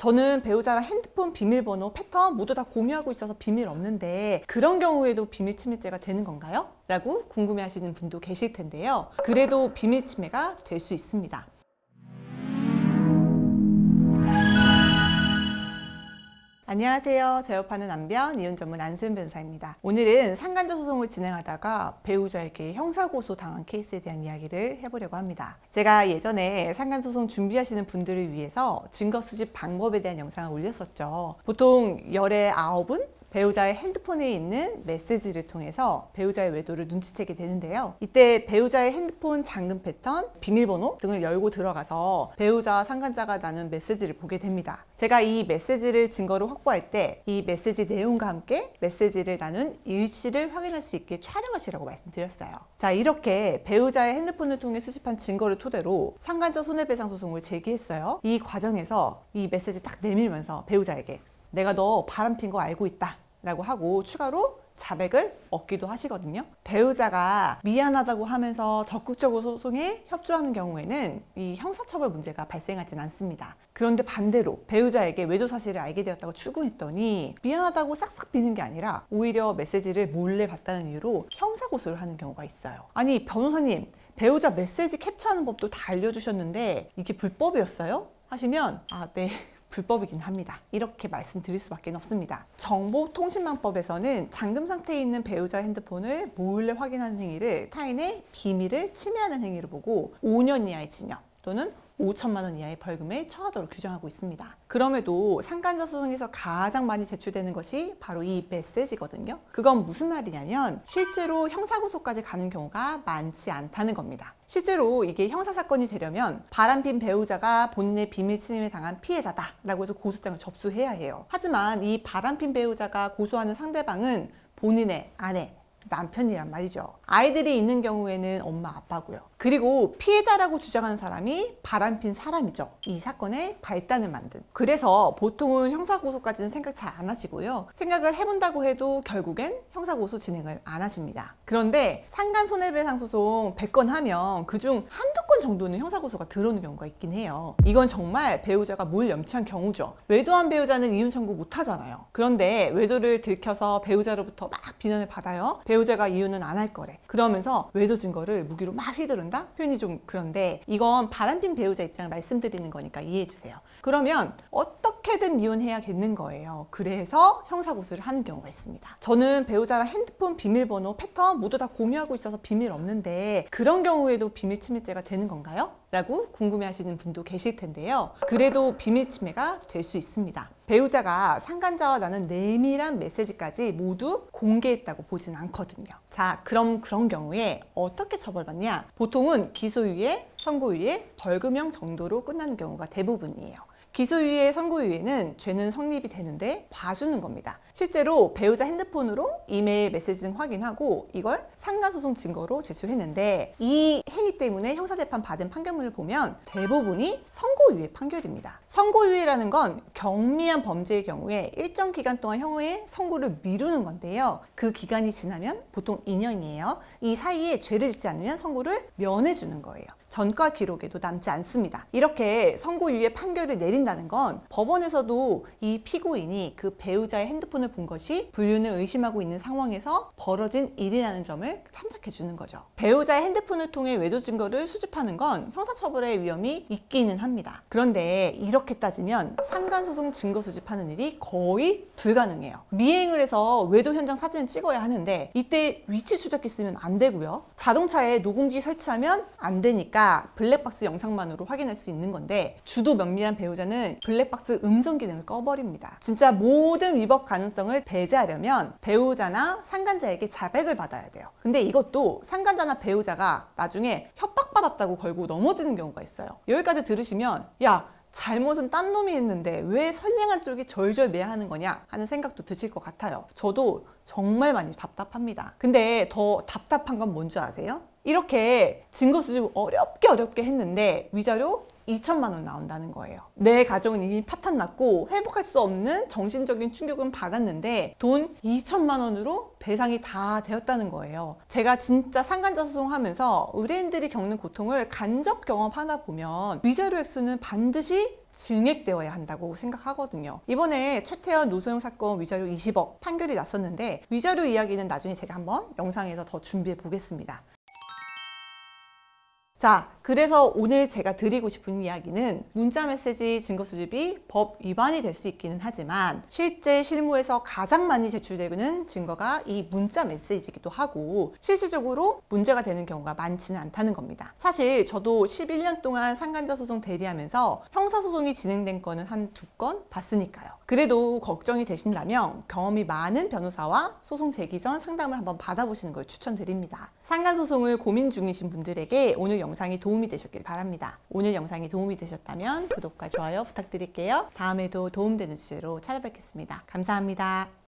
저는 배우자랑 핸드폰 비밀번호, 패턴 모두 다 공유하고 있어서 비밀 없는데 그런 경우에도 비밀 침해죄가 되는 건가요? 라고 궁금해 하시는 분도 계실 텐데요. 그래도 비밀 침해가 될 수 있습니다. 안녕하세요. 제업하는 남편, 이혼 전문 안수연 변호사입니다. 오늘은 상간자 소송을 진행하다가 배우자에게 형사고소 당한 케이스에 대한 이야기를 해보려고 합니다. 제가 예전에 상간자 소송 준비하시는 분들을 위해서 증거 수집 방법에 대한 영상을 올렸었죠. 보통 열의 9은 배우자의 핸드폰에 있는 메시지를 통해서 배우자의 외도를 눈치채게 되는데요. 이때 배우자의 핸드폰 잠금 패턴, 비밀번호 등을 열고 들어가서 배우자와 상간자가 나눈 메시지를 보게 됩니다. 제가 이 메시지를 증거로 확보할 때 이 메시지 내용과 함께 메시지를 나눈 일시를 확인할 수 있게 촬영하시라고 말씀드렸어요. 자, 이렇게 배우자의 핸드폰을 통해 수집한 증거를 토대로 상간자 손해배상 소송을 제기했어요. 이 과정에서 이 메시지 딱 내밀면서 배우자에게 내가 너 바람핀 거 알고 있다 라고 하고 추가로 자백을 얻기도 하시거든요. 배우자가 미안하다고 하면서 적극적으로 소송에 협조하는 경우에는 이 형사처벌 문제가 발생하진 않습니다. 그런데 반대로 배우자에게 외도 사실을 알게 되었다고 출근했더니 미안하다고 싹싹 비는 게 아니라 오히려 메시지를 몰래 봤다는 이유로 형사고소를 하는 경우가 있어요. 아니 변호사님, 배우자 메시지 캡처하는 법도 다 알려주셨는데 이게 불법이었어요? 하시면 네. 불법이긴 합니다. 이렇게 말씀드릴 수밖에 없습니다. 정보통신망법에서는 잠금 상태에 있는 배우자 핸드폰을 몰래 확인하는 행위를 타인의 비밀을 침해하는 행위로 보고 5년 이하의 징역 또는 5천만 원 이하의 벌금에 처하도록 규정하고 있습니다. 그럼에도 상간자 소송에서 가장 많이 제출되는 것이 바로 이 메시지거든요. 그건 무슨 말이냐면 실제로 형사고소까지 가는 경우가 많지 않다는 겁니다. 실제로 이게 형사사건이 되려면 바람핀 배우자가 본인의 비밀 침해에 당한 피해자다 라고 해서 고소장을 접수해야 해요. 하지만 이 바람핀 배우자가 고소하는 상대방은 본인의 아내, 남편이란 말이죠. 아이들이 있는 경우에는 엄마, 아빠고요. 그리고 피해자라고 주장하는 사람이 바람핀 사람이죠. 이 사건의 발단을 만든. 그래서 보통은 형사고소까지는 생각 잘 안 하시고요. 생각을 해본다고 해도 결국엔 형사고소 진행을 안 하십니다. 그런데 상간손해배상 소송 100건 하면 그중 한두 건 정도는 형사고소가 들어오는 경우가 있긴 해요. 이건 정말 배우자가 뭘 염치한 경우죠. 외도한 배우자는 이혼 청구 못 하잖아요. 그런데 외도를 들켜서 배우자로부터 막 비난을 받아요. 배우자가 이혼은 안 할 거래. 그러면서 외도 증거를 무기로 막 휘두른다? 표현이 좀 그런데 이건 바람핀 배우자 입장을 말씀드리는 거니까 이해해 주세요. 그러면 어떻게든 이혼해야겠는 거예요. 그래서 형사고소를 하는 경우가 있습니다. 저는 배우자랑 핸드폰 비밀번호, 패턴 모두 다 공유하고 있어서 비밀 없는데 그런 경우에도 비밀 침해죄가 되는 건가요? 라고 궁금해 하시는 분도 계실 텐데요. 그래도 비밀 침해가 될 수 있습니다. 배우자가 상간자와 나눈 내밀한 메시지까지 모두 공개했다고 보진 않거든요. 자, 그럼 그런 경우에 어떻게 처벌받냐? 보통은 기소유예, 선고유예, 벌금형 정도로 끝나는 경우가 대부분이에요. 기소유예, 선고유예는 죄는 성립이 되는데 봐주는 겁니다. 실제로 배우자 핸드폰으로 이메일 메시지 등 확인하고 이걸 상간소송 증거로 제출했는데 이 행위 때문에 형사재판 받은 판결문을 보면 대부분이 선고유예 판결입니다. 선고유예라는 건 경미한 범죄의 경우에 일정 기간 동안 형의 선고를 미루는 건데요. 그 기간이 지나면 보통 2년이에요. 이 사이에 죄를 짓지 않으면 선고를 면해주는 거예요. 전과 기록에도 남지 않습니다. 이렇게 선고유예 판결을 내린다는 건 법원에서도 이 피고인이 그 배우자의 핸드폰을 본 것이 불륜을 의심하고 있는 상황에서 벌어진 일이라는 점을 참작해 주는 거죠. 배우자의 핸드폰을 통해 외도 증거를 수집하는 건 형사처벌의 위험이 있기는 합니다. 그런데 이렇게 따지면 상간소송 증거 수집하는 일이 거의 불가능해요. 미행을 해서 외도 현장 사진을 찍어야 하는데 이때 위치 추적기 쓰면 안 되고요. 자동차에 녹음기 설치하면 안 되니까 블랙박스 영상만으로 확인할 수 있는 건데 주도 면밀한 배우자는 블랙박스 음성 기능을 꺼버립니다. 진짜 모든 위법 가능성을 배제하려면 배우자나 상간자에게 자백을 받아야 돼요. 근데 이것도 상간자나 배우자가 나중에 협박받았다고 걸고 넘어지는 경우가 있어요. 여기까지 들으시면 야, 잘못은 딴 놈이 했는데 왜 선량한 쪽이 절절매하는 거냐 하는 생각도 드실 것 같아요. 저도 정말 많이 답답합니다. 근데 더 답답한 건 뭔지 아세요? 이렇게 증거 수집을 어렵게 했는데 위자료 2천만 원 나온다는 거예요. 내 가정은 이미 파탄났고 회복할 수 없는 정신적인 충격은 받았는데 돈 2천만 원으로 배상이 다 되었다는 거예요. 제가 진짜 상간자 소송하면서 의뢰인들이 겪는 고통을 간접 경험하다 보면 위자료 액수는 반드시 증액되어야 한다고 생각하거든요. 이번에 최태원 노소영 사건 위자료 20억 판결이 났었는데 위자료 이야기는 나중에 제가 한번 영상에서 더 준비해 보겠습니다. 자, 그래서 오늘 제가 드리고 싶은 이야기는 문자메시지 증거수집이 법 위반이 될 수 있기는 하지만 실제 실무에서 가장 많이 제출되는 증거가 이 문자메시지이기도 하고 실질적으로 문제가 되는 경우가 많지는 않다는 겁니다. 사실 저도 11년 동안 상간자 소송 대리하면서 형사소송이 진행된 건은 한 2건 봤으니까요. 그래도 걱정이 되신다면 경험이 많은 변호사와 소송 제기 전 상담을 한번 받아보시는 걸 추천드립니다. 상간소송을 고민 중이신 분들에게 오늘 영상이 도움이 되셨길 바랍니다. 오늘 영상이 도움이 되셨다면 구독과 좋아요 부탁드릴게요. 다음에도 도움되는 주제로 찾아뵙겠습니다. 감사합니다.